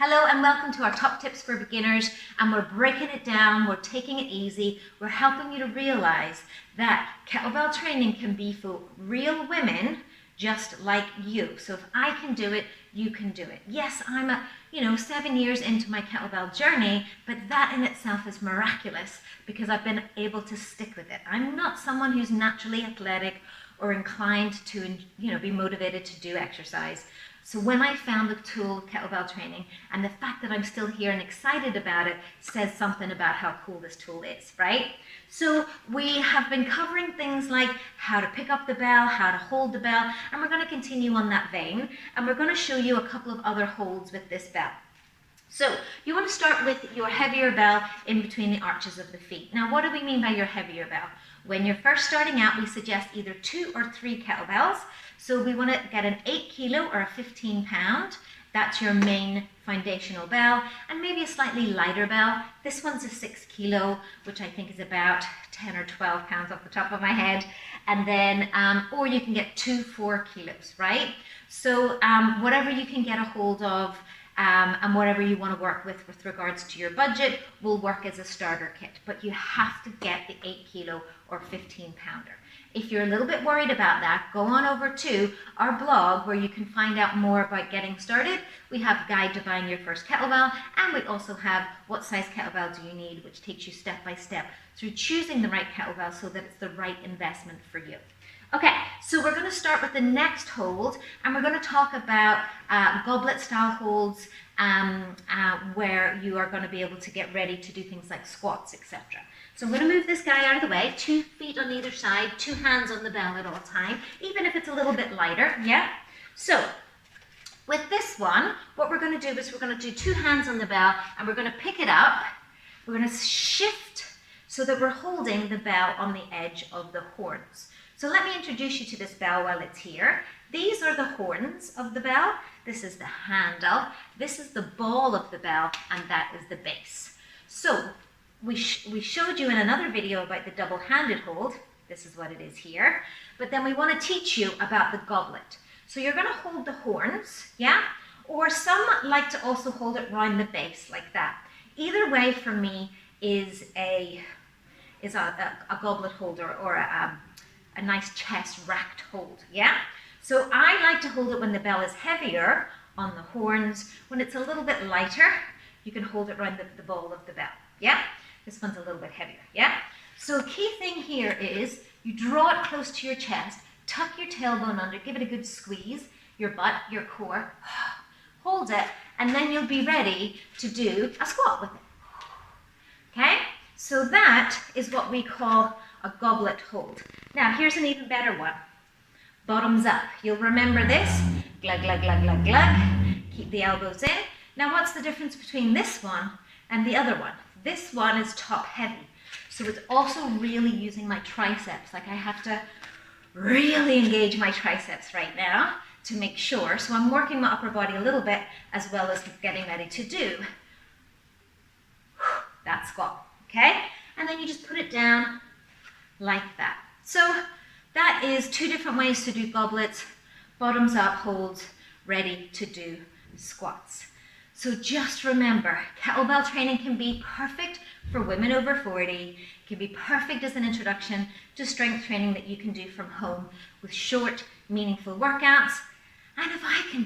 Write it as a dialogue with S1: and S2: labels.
S1: Hello and welcome to our top tips for beginners, and we're breaking it down, we're taking it easy, we're helping you to realize that kettlebell training can be for real women just like you. So if I can do it, you can do it. Yes, I'm 7 years into my kettlebell journey, but that in itself is miraculous because I've been able to stick with it. I'm not someone who's naturally athletic or inclined to be motivated to do exercise. So when I found the tool kettlebell training, and the fact that I'm still here and excited about it says something about how cool this tool is, right? So we have been covering things like how to pick up the bell, how to hold the bell, and we're going to continue on that vein, and we're going to show you a couple of other holds with this bell. So you want to start with your heavier bell in between the arches of the feet. Now, what do we mean by your heavier bell? When you're first starting out, we suggest either 2 or 3 kettlebells. So we want to get an 8 kilo or a 15 pound. That's your main foundational bell, and maybe a slightly lighter bell. This one's a 6 kilo, which I think is about 10 or 12 pounds off the top of my head. And then, or you can get 2 4 kilos, right? So whatever you can get a hold of, and whatever you want to work with regards to your budget will work as a starter kit, but you have to get the 8 kilo or 15 pounder. If you're a little bit worried about that, go on over to our blog where you can find out more about getting started. We have a guide to buying your first kettlebell, and we also have what size kettlebell do you need, which takes you step by step through choosing the right kettlebell so that it's the right investment for you. Okay, so we're going to start with the next hold, and we're going to talk about goblet style holds where you are going to be able to get ready to do things like squats, etc. So I'm going to move this guy out of the way, 2 feet on either side, 2 hands on the bell at all time, even if it's a little bit lighter, yeah? So with this one, what we're going to do is we're going to do 2 hands on the bell, and we're going to pick it up, we're going to shift so that we're holding the bell on the edge of the horns. So let me introduce you to this bell while it's here. These are the horns of the bell. This is the handle. This is the ball of the bell, and that is the base. So we showed you in another video about the double-handed hold. This is what it is here. But then we want to teach you about the goblet. So you're going to hold the horns, yeah? Or some like to also hold it around the base like that. Either way for me is a goblet holder or a nice chest racked hold, yeah? So I like to hold it when the bell is heavier on the horns. When it's a little bit lighter, you can hold it around the ball of the bell, yeah? This one's a little bit heavier, yeah? So the key thing here is you draw it close to your chest, tuck your tailbone under, give it a good squeeze, your butt, your core, hold it, and then you'll be ready to do a squat with it, okay? So that is what we call a goblet hold. Now, here's an even better one. Bottoms up. You'll remember this. Glug, glug, glug, glug, glug. Keep the elbows in. Now, what's the difference between this one and the other one? This one is top heavy. So it's also really using my triceps. Like I have to really engage my triceps right now to make sure. So I'm working my upper body a little bit as well as getting ready to do that squat, okay? And then you just put it down like that. So that is 2 different ways to do goblets, bottoms up holds, ready to do squats. So just remember, kettlebell training can be perfect for women over 40, can be perfect as an introduction to strength training that you can do from home with short, meaningful workouts. And if I can